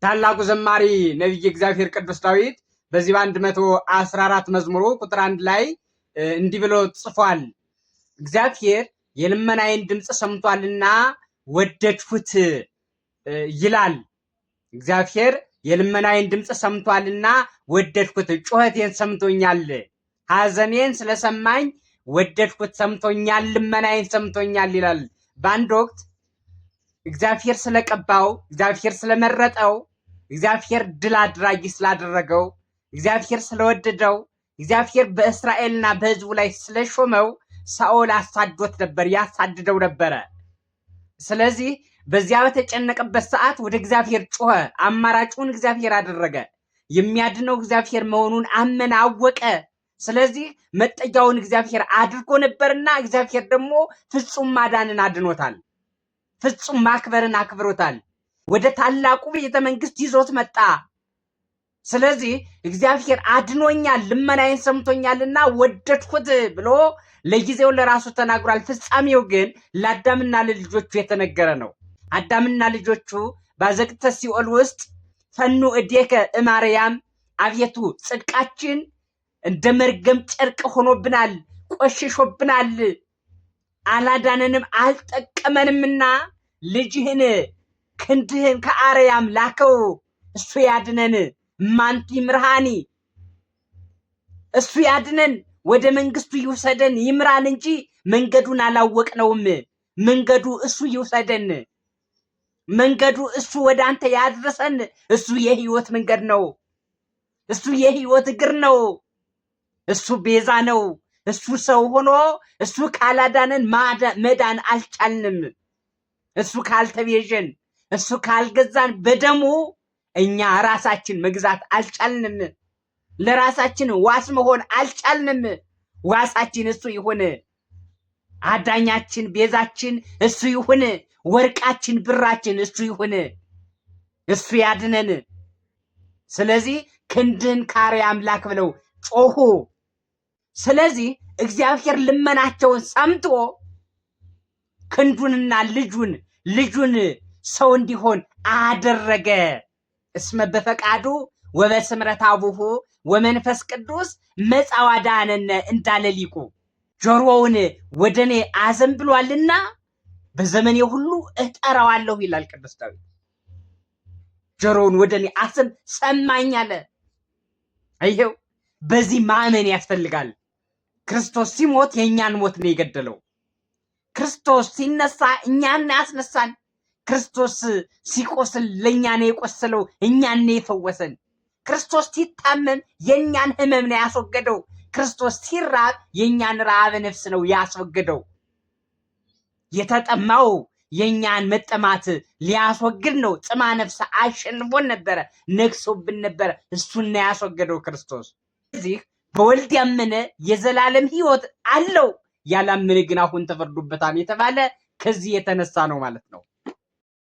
ታላቁ ዘማሪ ነብይ እግዚአብሔር ቅዱስ ዳዊት በዚህ በ114 መዝሙሩ ቁጥር 1 ላይ እንዲህ ብሎ ጽፏል። እግዚአብሔር የልመናዬን ድምጽ ሰምቷልና ወደድኩት ይላል። እግዚአብሔር የልመናዬን ድምጽ ሰምቷልና ወደድኩት፣ ጩኸቴን ሰምቶኛል፣ ሐዘኔን ስለሰማኝ ወደድኩት፣ ሰምቶኛል፣ ልመናዬን ሰምቶኛል ይላል። በአንድ ወቅት እግዚአብሔር ስለቀባው፣ እግዚአብሔር ስለመረጠው፣ እግዚአብሔር ድል አድራጊ ስላደረገው፣ እግዚአብሔር ስለወደደው፣ እግዚአብሔር በእስራኤልና በሕዝቡ ላይ ስለሾመው ሳኦል አሳዶት ነበር፣ ያሳድደው ነበረ። ስለዚህ በዚያ በተጨነቀበት ሰዓት ወደ እግዚአብሔር ጮኸ። አማራጩን እግዚአብሔር አደረገ። የሚያድነው እግዚአብሔር መሆኑን አመነ፣ አወቀ። ስለዚህ መጠጊያውን እግዚአብሔር አድርጎ ነበርና እግዚአብሔር ደግሞ ፍጹም ማዳንን አድኖታል። ፍጹም ማክበርን አክብሮታል። ወደ ታላቁ ቤተ መንግስት ይዞት መጣ። ስለዚህ እግዚአብሔር አድኖኛል፣ ልመናዬን ሰምቶኛልና ወደድኩት ብሎ ለጊዜው ለራሱ ተናግሯል። ፍጻሜው ግን ለአዳምና ለልጆቹ የተነገረ ነው። አዳምና ልጆቹ በአዘቅተ ሲኦል ውስጥ ፈኑ እዴከ እማርያም፣ አቤቱ ጽድቃችን እንደ መርገም ጨርቅ ሆኖብናል፣ ቆሽሾብናል፣ አላዳነንም፣ አልጠቀመንምና ልጅህን ክንድህን ከአርያም ላከው፣ እሱ ያድነን፣ ማንቲ ምርሃኒ፣ እሱ ያድነን፣ ወደ መንግስቱ ይውሰደን፣ ይምራን እንጂ መንገዱን አላወቅነውም። መንገዱ እሱ ይውሰደን፣ መንገዱ እሱ ወደ አንተ ያድርሰን። እሱ የህይወት መንገድ ነው። እሱ የህይወት እግር ነው። እሱ ቤዛ ነው። እሱ ሰው ሆኖ እሱ ካላዳነን መዳን አልቻልንም። እሱ ካልተቤዠን፣ እሱ ካልገዛን በደሙ እኛ ራሳችን መግዛት አልቻልንም። ለራሳችን ዋስ መሆን አልቻልንም። ዋሳችን እሱ ይሁን። አዳኛችን ቤዛችን እሱ ይሁን። ወርቃችን ብራችን እሱ ይሁን። እሱ ያድነን። ስለዚህ ክንድህን ከአርያም ላክ ብለው ጮሁ። ስለዚህ እግዚአብሔር ልመናቸውን ሰምቶ ክንዱንና ልጁን ሰው እንዲሆን አደረገ። እስመ በፈቃዱ ወበስምረት አቡሁ ወመንፈስ ቅዱስ መጻ ወአዳነነ እንዳለ ሊቁ፣ ጆሮውን ወደኔ አዘንብሏልና በዘመኔ ሁሉ እጠራዋለሁ ይላል ቅዱስ ዳዊት። ጆሮውን ወደኔ ሰማኝ አለ። ይሄው በዚህ ማመን ያስፈልጋል። ክርስቶስ ሲሞት የእኛን ሞት ነው የገደለው። ክርስቶስ ሲነሳ እኛን ያስነሳን። ክርስቶስ ሲቆስል ለእኛ ነው የቆሰለው፣ እኛን ነው የፈወሰን። ክርስቶስ ሲታመም የእኛን ህመም ነው ያስወገደው። ክርስቶስ ሲራብ የእኛን ረሃበ ነፍስ ነው ያስወገደው። የተጠማው የእኛን መጠማት ሊያስወግድ ነው። ጥማ ነፍስ አሸንፎን ነበረ፣ ነግሶብን ነበረ። እሱን ነው ያስወገደው ክርስቶስ። ስለዚህ በወልድ ያመነ የዘላለም ህይወት አለው፣ ያላመነ ግን አሁን ተፈርዶበታል የተባለ ከዚህ የተነሳ ነው ማለት ነው።